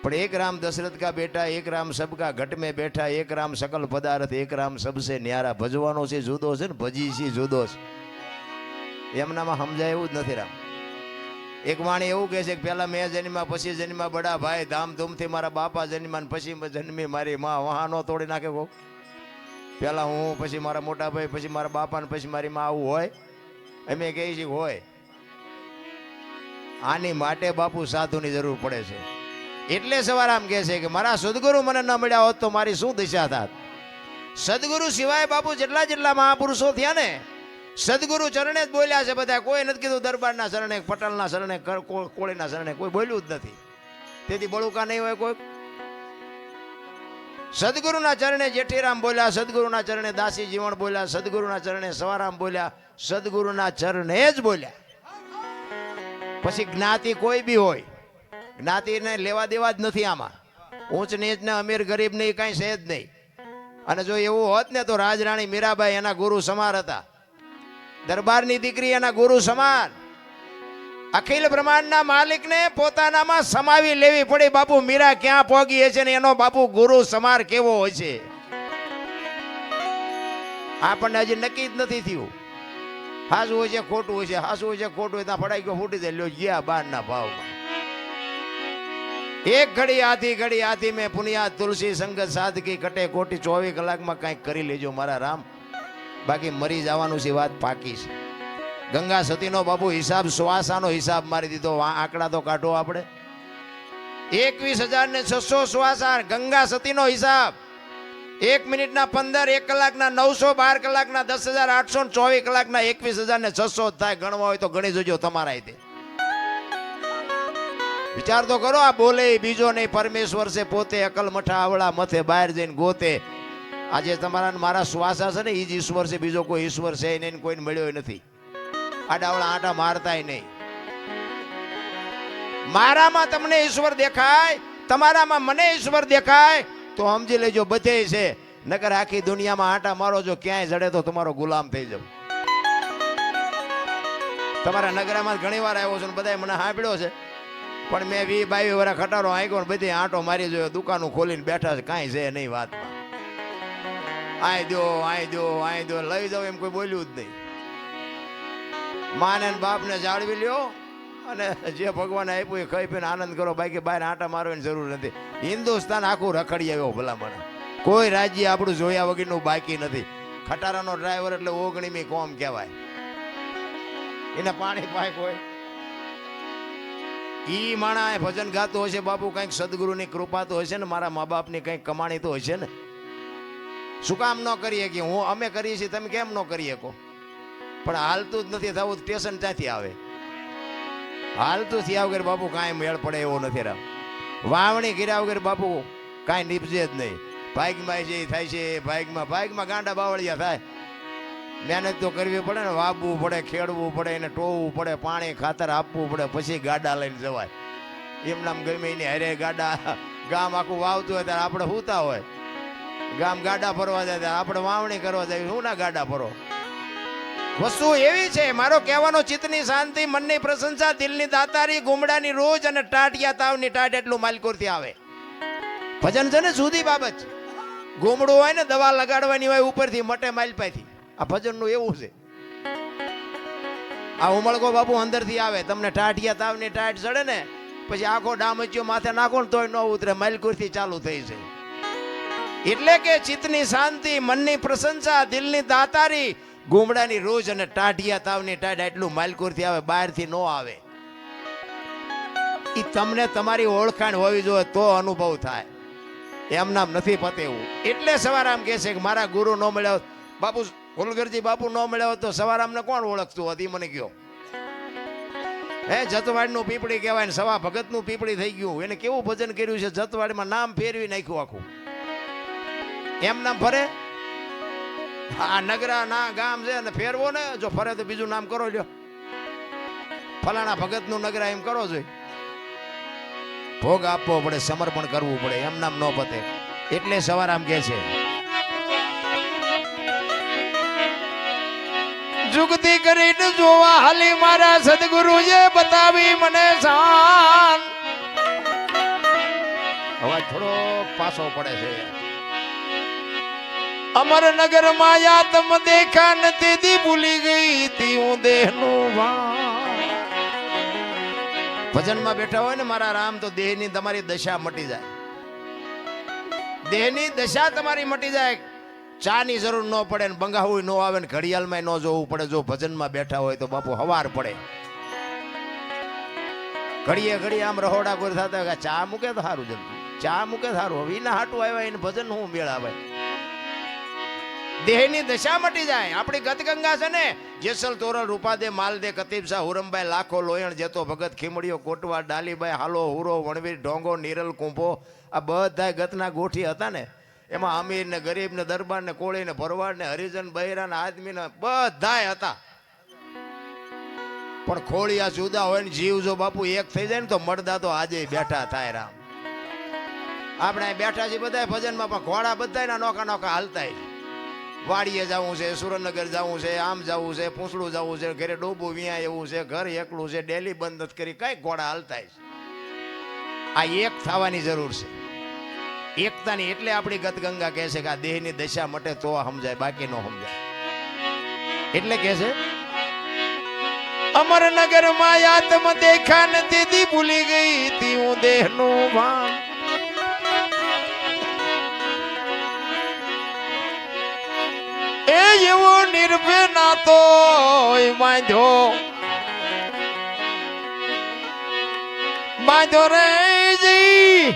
પણ એક રામ દશरथ का बेटा, एक राम सबका घट में बैठा, एक राम सकल पदार्थ, एक राम सबसे न्यारा. ભજવાનો છે જુદો છે ને ભજી છે જુદો છે. એમનામાં સમજાય એવું જ નથી રામ. એક વાણી એવું કહે છે કે પેલા મેં જન્મ્યા, પછી જન્મ્યા બડા ભાઈ, ધામધૂમથી મારા બાપા જન્મ્યા, પછી જન્મી મારી માં. વહાનો તોડી નાખે કોક. પેલા હું, પછી મારા મોટા ભાઈ, પછી મારા બાપા ને પછી મારી માં. આવું હોય? અમે કહીએ છીએ હોય. આની માટે બાપુ સાધુની જરૂર પડે છે. એટલે સવારામ કહે છે કે મારા સદગુરુ મને ન મળ્યા હોત તો મારી શું દિશા થાત. સદગુરુ સિવાય બાપુ જેટલા જેટલા મહાપુરુષો થયા ને, સદગુરુ ચરણે જ બોલ્યા છે બધા. કોઈ નથી કીધું દરબારના શરણે, પટલના શરણે, કોળીના શરણે કોઈ બોલ્યું જ નથી. તેથી બળુકા નહીં હોય કોઈ. સદગુરુના ચરણે જેઠીરામ બોલ્યા, સદગુરુના ચરણે દાસી જીવણ બોલ્યા, સદગુરુના ચરણે સવારામ બોલ્યા, સદગુરુના ચરણે જ બોલ્યા. પછી જ્ઞાતિ કોઈ બી હોય, જ્ઞાતિને લેવા દેવા જ નથી આમાં. ઊંચ નીચ ને અમીર ગરીબ ને કઈ છે જ નહીં. અને જો એવું હોત ને તો રાજરાણી મીરાબાઈ એના ગુરુ સમાન હતા. દરબારની દીકરી એના ગુરુ સમાન. અખિલ બ્રહ્માંડના માલિકને પોતાનામાં સમાવી લેવી પડી. બાપુ મીરા ક્યાં પહોંચી છે ને એનો બાપુ ગુરુ સમાર કેવો હોય છે આપણને હજી નક્કી જ નથી થયું. હાસું હોય છે ખોટું હોય છે, હાસું હોય છે ખોટું હોય ત્યાં ફડાઈ ગયો ફૂટી જાય. લ્યો ગયા બારના ભાવમાં. એક ઘડી આધી મેં પુનિયાદ તુલસી સંગત સાધકી કટે કોટી. 24 કલાકમાં કંઈક કરી લેજો મારા રામ, બાકી મરી જવાનું છે. વાત પાકી છે. ગંગા સતીનો બાપુ હિસાબ, શ્વાસાનો હિસાબ મારી દીધો. આંકડા તો કાઢો આપણે. 21,600 શ્વાસા ગંગા સતીનો હિસાબ. 1 મિનિટના 15, 1 કલાકના 900, 12 કલાકના 10,800, 24 કલાકના 21,600 થાય. ગણવા હોય તો ગણી જોજો તમારા રીતે. વિચાર તો કરો. આ બોલે બીજો નહીં, પરમેશ્વર છે પોતે. અકલ મઠા આવડા મથે બહાર જઈને ગોતે. આજે તમારા મારા શ્વાસા છે ને એ જ ઈશ્વર છે. બીજો કોઈ ઈશ્વર છે નહીં, કોઈને મળ્યો નથી. આડાવડા આટા મારતાય નહીં. મારામાં તમને ઈશ્વર દેખાય, તમારામાં મને ઈશ્વર દેખાય તો સમજી લેજો બધે છે. નકર આખી દુનિયામાં આટા મારો, જો ક્યાંય જડે તો તમારો ગુલામ થઈ જાવ. તમારા નગરામાં ઘણી વાર આવ્યો છું, બધા મને સાંભળ્યો છે. પણ મેં 20-22 વર્ષ ખટારો આંક્યો ને બધી આંટો મારી જોયો. દુકાનો ખોલીને બેઠા છે, કાંઈ છે નહીં વાતમાં. આય દો લઈ જાવ એમ કોઈ બોલ્યું જ નહીં. માને બાપને જાળવી લ્યો અને જે ભગવાને આપ્યું એ ખાઈ પીને આનંદ કરો. બાકી બહાર આંટા મારવાની જરૂર નથી. હિન્દુસ્તાન આખું રખડી આવ્યો ભલામણ. કોઈ રાજ્ય આપણું જોયા વગરનું બાકી નથી. ખટારાનો ડ્રાઈવર એટલે ઓગણીમી કોમ કહેવાય. એને પાણી પાય કોઈ. ઈ માણા ભજન ગાતો હશે બાપુ, કંઈક સદગુરુની કૃપા તો હશે ને, મારા મા બાપની કંઈક કમાણી તો હશે ને. શું કામ ન કરીએ કે અમે કરીએ છીએ, તમે કેમ ન કરી શકો? પણ હાલતું જ નથી થવું. સ્ટેશન ત્યાંથી આવે. હાલતું થયા વગર બાપુ કાંઈ મેળ પડે એવો નથી રામ. વાવણી કર્યા વગર બાપુ કાંઈ નીપજે જ નહીં. ભાગમાં જે થાય છે ભાગમાં ગાંડા બાવળિયા થાય. મહેનત તો કરવી પડે ને, વાવવું પડે, ખેડવું પડે, એને ટોવવું પડે, પાણી ખાતર આપવું પડે, પછી ગાડા લઈને જવાય. એમનામ ગમે એની હારે ગાડા. ગામ આખું વાવતું હોય ત્યારે આપણે સૂતા હોય. ગામ ગાડા ફરવા જાય ત્યારે આપણે વાવણી કરવા જાય. શું ના ગાડા ફરો? વસ્તુ એવી છે. મારો કહેવાનો ચિત્તની શાંતિ, મનની પ્રશંસા, દિલની દાતારી, ગુમડાની રોજ અને ટાટિયા તાવની ટાટ એટલું માલકોરથી આવે. ભજન છે ને જુદી બાબત છે. ગુમડું હોય ને દવા લગાડવાની હોય ઉપરથી મટે માલપાથી. આ ભજનનું એવું છે. આ ઉમળકો બાપુ અંદરથી આવે. તમને ટાટિયા તાવની ટાટ ચડે ને પછી આખો ડામચ્યો માથે નાખો ને તોય ન ઉતરે. માલકોરથી ચાલુ થઈ છે. એટલે કે ચિત્તની શાંતિ, મનની પ્રશંસા, દિલની દાતારી, ગુમડાની રોજ અને ટાઢિયા તાવની ટાઢ એટલું માલકોરથી આવે, બહારથી ન આવે. એ તમને તમારી ઓળખાણ હોવી જોઈએ તો અનુભવ થાય. એમ નામ નથી પતેવું. એટલે સવારામ કહે છે કે મારા ગુરુ ન મળ્યા હોત, બાપુ ફુલગરજી બાપુ ન મળ્યા હોત તો સવારામને કોણ ઓળખતું હોત? એ મને કહો. જતવાડનું પીપળી કહેવાય ને સવા ભગતનું પીપળી થઈ ગયું. એને કેવું ભજન કર્યું છે. જતવાડમાં નામ ફેરવી નાખ્યું આખું. એમ નામ ફરે? આ નગરા ના ગામ છે ને ફેરવો ને. જો ફરે તો બીજું નામ કરો લ્યો. ફલાણા ભગત નું નગરા એમ કરો જોઈએ. ભોગ આપવો પડે, સમર્પણ કરવું પડે. એમ નામ ન પતે. એટલે સવારામ કે છે જુગતી કરીને જોવા હાલી મારા સદગુરુએ બતાવી મને શાન. અવાજ થોડો પાછો પડે છે. અમરનગર માં યાતમ દેખા ન તેદી ભૂલી ગઈ તી હું દેહનું ભાન. ભજનમાં બેઠા હોય ને મારા રામ તો દેહની તમારી દશા મટી જાય. દેહની દશા તમારી મટી જાય. ચા ની જરૂર ન પડે ને બંગાવું ન આવે ને ઘડિયાળમાં ન જોવું પડે. જો ભજનમાં બેઠા હોય તો બાપુ હવાર પડે. ઘડીએ ઘડીએ આમ રહોડા ગોર થતા ચા મૂકે તો સારું જલ્દી, ચા મૂકે સારું. હવે એના હાટું આવ્યા એને ભજન હું મેળાવે. દેહની દશા મટી જાય. આપણી ગતગંગા છે ને, જેસલ તોરલ રૂપાદે માલદે કતીબ શાહ હુરમભાઈ લાખો લોયણ જેતો ભગત ખીમડીઓ કોટવા ડાલીભાઈ હાલો હુરો વણવીર ઢોંગો નીરલ કુંભો આ બધા ગતના ગોઠી હતા ને. એમાં અમીર ને ગરીબ ને દરબાર ને કોળી ને ભરવાડ ને હરિજન બહેરા ને આદમી ને બધા હતા. પણ ખોળિયા જુદા હોય ને જીવ જો બાપુ એક થઈ જાય ને તો મળદા તો આજે બેઠા થાય. રામ આપણે બેઠા છીએ બધા ભજનમાં, પણ ઘોડા બધા નોખા નોખા હાલતા. વાડીએ જવું છે, સુરેન્દ્રનગર જવું છે, આમ જવું છે, પૂંછડું જવું છે, ઘરે ડોબું વિયા એવું છે, ઘર એકલું છે, ડેલી બંધ નથી કરી, કઈ ઘોડા હાલતા. આ એક થવાની જરૂર છે, એકતાની. એટલે આપણી ગતગંગા કહે છે કે આ દેહની દશા મટે તો સમજાય, બાકી નો સમજાય. એટલે કહે છે અમરનગર માં યાતમ દેખા ને તેદી ભૂલી ગઈ તી હું દેહનું ભાન. એ એવો નિર્ભય નાતો બાંધ્યો બાંધ્યો રે જી.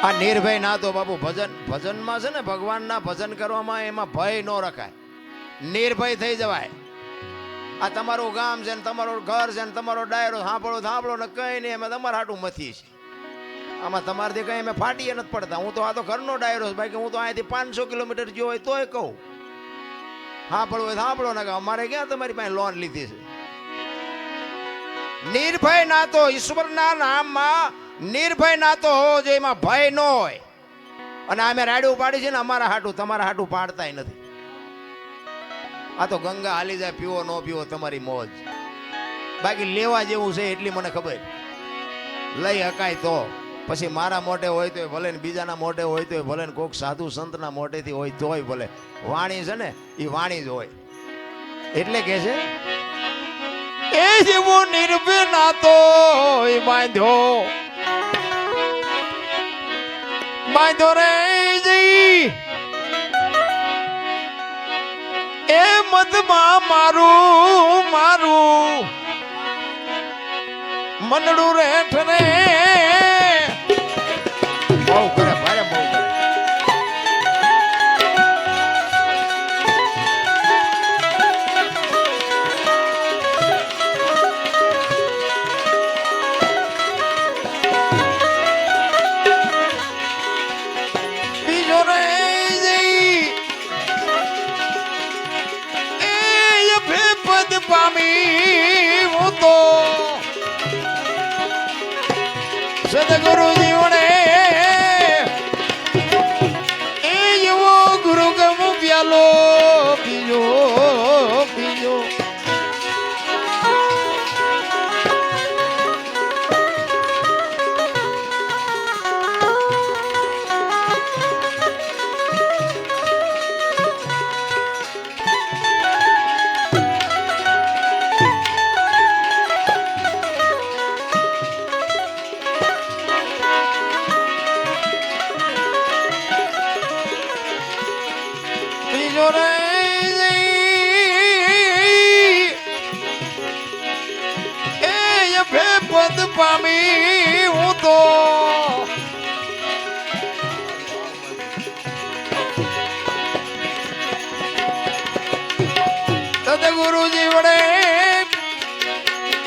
આ નિર્ભય નાતો બાપુ ભજનમાં છે ને, ભગવાનના ભજન કરવામાં એમાં ભય ન રખાય, નિર્ભય થઈ જવાય. આ તમારું ગામ છે ને, તમારું ઘર છે ને, તમારો ડાયરો સાંભળો ને કઈ નહીં અમે તમારા હાટું મથી છે. આમાં તમારાથી કઈ અમે ફાટીએ નથી પડતા. હું તો આ તો ઘરનો ડાયરો છે, બાકી હું તો અહીંથી 500 કિલોમીટર જો હોય તોય કહું સાંભળો ને કે અમારે ક્યાં તમારી પાસે લોન લીધી છે. નિર્ભય નાતો ઈશ્વરના નામમાં નિર્ભય નાતો હોવો જોઈએ, એમાં ભય ન હોય. અને અમે રાડ્યું પાડી છે ને અમારા હાટું, તમારા હાટું પાડતાય નથી. આ તો ગંગા હાલી જાય, પીવો ન પીવો તમારી મોજ. બાકી લેવા જેવું છે એટલી મને ખબર, લઈ હકાય તો. પછી મારા મોઢે હોય તો ભલે ને, બીજાના મોઢે હોય તો ભલે ને, કોઈક સાધુ સંતના મોઢેથી હોય તોય ભલે. વાણી છે ને એ વાણી જ હોય. એટલે કે છે એ જેવો નિર્ભય નાતો બાંધ્યો રે જી. એ મધમાં મારું મનડું રેઠ રે. બહુ કરે ભારે, બહુ કરે. બીજો રે એ પદ પામી હું તો સદગુરુ જીવને એ એવો ગુરુ ગમ પ્યાલો પીજો. પદ પામી હું તો સદગુરુજી વડે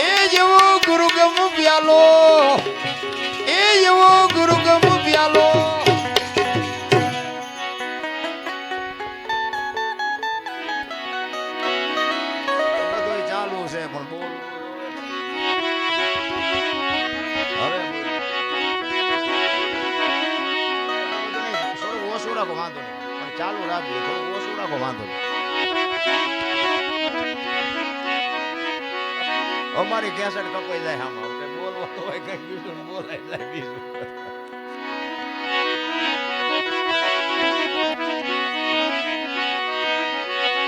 એ જેવો ગુરુગમ પ્યાલો, એ જેવો ગુરુગમ પ્યાલો. બધું ચાલુ છે પણ બોલ રાખો, વાંધો નહીં, પણ ચાલુ રાખજો, થોડું ઓછું રાખો, વાંધો નહીં. અમારી કેસેટ કપાઈ જાય આમાં, બોલવાનું હોય કઈ બીજું બોલાઈ જાય બીજું.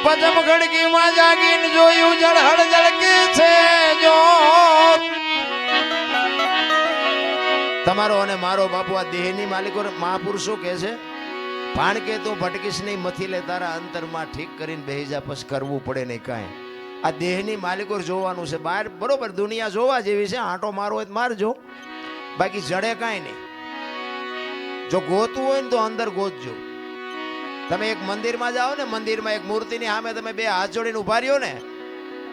પચમ ખડકીમાં જાગીને જોયું જળહળ જળકે છે જો તમારો અને મારો બાપુ આ દેહની માલિકો મહાપુરુષો કહે છે ભાણ કે તું ભટકીશ નહીં મથી લે તારા અંતરમાં ઠીક કરીને બેહી જા પછી કરવું પડે નહીં કાંઈ આ દેહની માલિકો જોવાનું છે બહાર બરોબર દુનિયા જોવા જેવી છે આંટો મારો હોય તો મારજો બાકી જડે કાંઈ નહીં જો ગોતવું હોય ને તો અંદર ગોતજો તમે એક મંદિરમાં જાઓ ને મંદિરમાં એક મૂર્તિની સામે તમે બે હાથ જોડીને ઉભા રહ્યો ને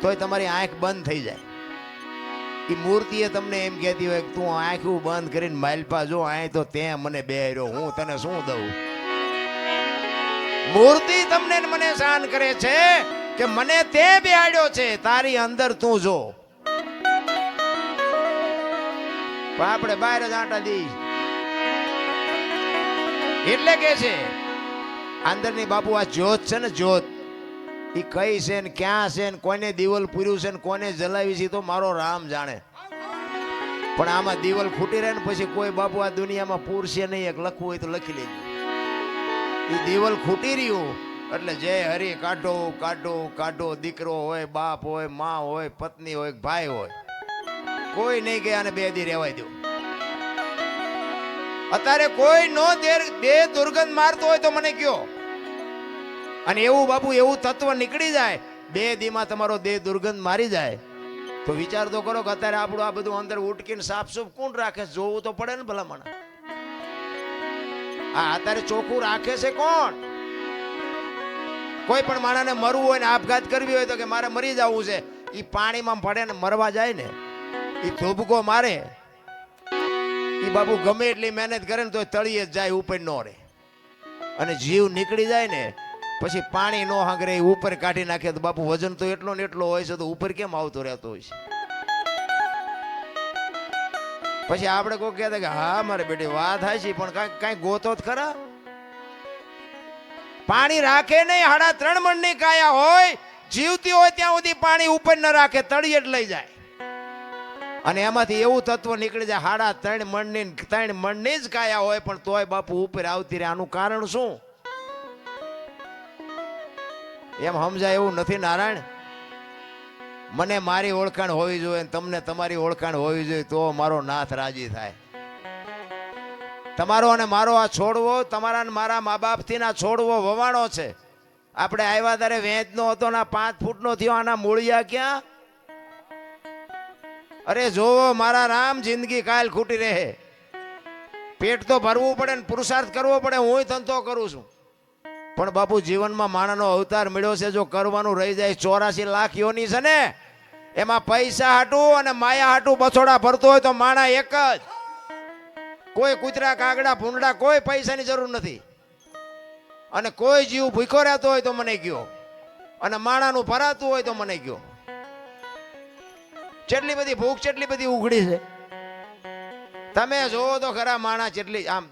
તોય તમારી આંખ બંધ થઈ જાય એ મૂર્તિએ તમને એમ કહેતી હોય કે તું આંખું બંધ કરીને માલપા જો આય તો તે મને બેર્યો હું તને શું દઉં મૂર્તિ તમને મને શાન કરે છે કે મને તે બેહાડ્યો છે તારી અંદર તું જો પણ આપણે બહાર જ આંટા દી એટલે કે છે અંદરની બાપુ આ જ્યોત છે ને જ્યોત એ કઈ છે ને ક્યાં છે ને કોને દીવલ પૂર્યું છે ને કોને જલાવી છે તો મારો રામ જાણે પણ આમાં દીવલ ખૂટી રહે ને પછી કોઈ બાપુ આ દુનિયામાં પૂરશે નહીં એક લખવું હોય તો લખી લેજો એ દીવલ ખૂટી રહ્યું એટલે જય હરી કાઢો કાઢો કાઢો દીકરો હોય બાપ હોય માં હોય પત્ની હોય ભાઈ હોય કોઈ નહીં ગયા અને બે દી રહેવાય દો અત્યારે કોઈ નો દેહ દુર્ગંધ મારતો હોય તો મને કયો અને એવું બાપુ એવું તત્વ નીકળી જાય બે દીમાં તમારો દેહ દુર્ગંધ મારી જાય તો વિચાર તો કરો કે અત્યારે આપણું આ બધું અંદર ઉટકીને સાફસૂફ કોણ રાખે જોવું તો પડે ને ભલામણ આ અત્યારે ચોખ્ખું રાખે છે કોણ કોઈ પણ માણસને મરવું હોય ને આપઘાત કરવી હોય તો કે મારે મરી જવું છે એ પાણીમાં પડે ને મરવા જાય ને એ ધોબકો મારે એ બાપુ ગમે એટલી મહેનત કરે ને તો તળીએ જ જાય ઉપર ન રહે અને જીવ નીકળી જાય ને પછી પાણી નો હાંગરે ઉપર કાઢી નાખે તો બાપુ વજન તો એટલો ને એટલો હોય છે તો ઉપર કેમ આવતો રહેતો હોય છે પછી આપણે કોઈ કહેતા કે હા મારે બેટી વાત થાય છે પણ કઈ ગોતો જ ખરા પાણી રાખે નહીં 3.5 મણની કાયા હોય જીવતી હોય ત્યાં સુધી પાણી ઉપર ન રાખે તળિયે જ લઈ જાય અને એમાંથી એવું તત્વ નીકળી જાય 3.5 મણની જ કાયા હોય પણ તોય બાપુ ઉપર આવતી રહે આનું કારણ શું એમ સમજાય એવું નથી નારાયણ મને મારી ઓળખાણ હોવી જોઈએ તમને તમારી ઓળખાણ હોવી જોઈએ તો મારો નાથ રાજી થાય તમારો અને મારો આ છોડવો તમારા અને મારા મા બાપથી ના છોડવો વવાણો છે આપણે આવ્યા ત્યારે વેચનો હતો ના 5 ફૂટનો થયો આના મૂળિયા ક્યાં અરે જોવો મારા રામ જિંદગી કાલ ખૂટી રહે પેટ તો ભરવું પડે ને પુરુષાર્થ કરવો પડે હું ધંધો કરું છું પણ બાપુ જીવનમાં માણાનો અવતાર મળ્યો છે જો કરવાનું રહી જાય 84 લાખ યોની છે ને એમાં પૈસા હાટું અને માયા હાટું બછોડા ભરતો હોય તો માણા એક જ કોઈ કૂતરા કાગડા ભૂંડા કોઈ પૈસાની જરૂર નથી અને કોઈ જીવ ભૂખો રહેતો હોય તો મને કયો અને માણાનું ભરાતું હોય તો મને કયો કેટલી બધી ભૂખ કેટલી બધી ઉઘડી છે તમે જોવો તો ખરા માણા કેટલી આમ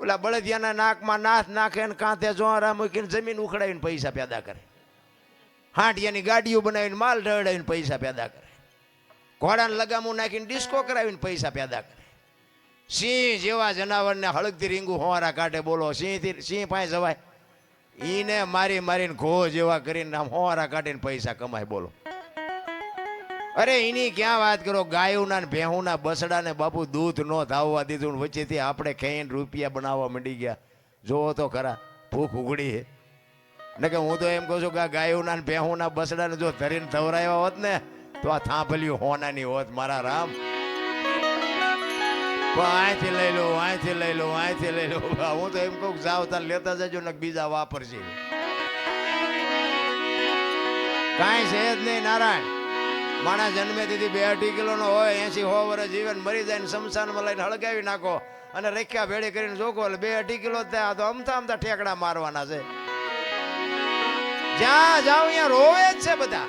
ઓલા બળદિયાના નાકમાં નાથ નાખે ને કાંથે જોરા મૂકીને જમીન ઉખડાવીને પૈસા પેદા કરે હાંડિયાની ગાડીઓ બનાવીને માલ ઢળાવીને પૈસા પેદા કરે ઘોડાને લગામું નાખીને ડિસ્કો કરાવીને પૈસા પેદા કરે સિંહ જેવા જનાવરને હળગતી રીંગું હોવારા કાઢે બોલો સિંહ પાસે જવાય ઈને મારી મારીને ઘો જેવા કરીને આમ હોવારા કાઢીને પૈસા કમાય બોલો અરે એની ક્યાં વાત કરો ગાયોના ને ભેહુના બસડાને બાપુ દૂધ નો ધાવવા દીધું વચ્ચેથી આપણે ખાઈને રૂપિયા બનાવવા માંડી ગયા જોવો તો ખરા ભૂખ ઉઘડી છે ને કે હું તો એમ કહું છું કે આ ગાયોના ને ભેહુના બસડાને જો ધરીને ધવરાવ્યા હોત ને તો આ થાંભલ્યું હોનાની હોત મારા રામ અહીંથી લઈ લો અહીંથી લઈ લો અહીંથી લઈ લો હું તો એમ કહું જાવ તાર લેતા જજો ને બીજા વાપરશે કાંઈ છે જ નહીં નારાયણ માણસ જન્મે દીધી 2-2.5 કિલોનો હોય 80-100 વર્ષ જીવન મરી જાય ને શમશાનમાં લઈને હળગાવી નાખો અને રેખ્યા ભેળી કરીને જોકો એટલે 2-2.5 કિલો થાય તો અમથા ઠેકડા મારવાના છે જ્યાં જાવ ત્યાં રોવે જ છે બધા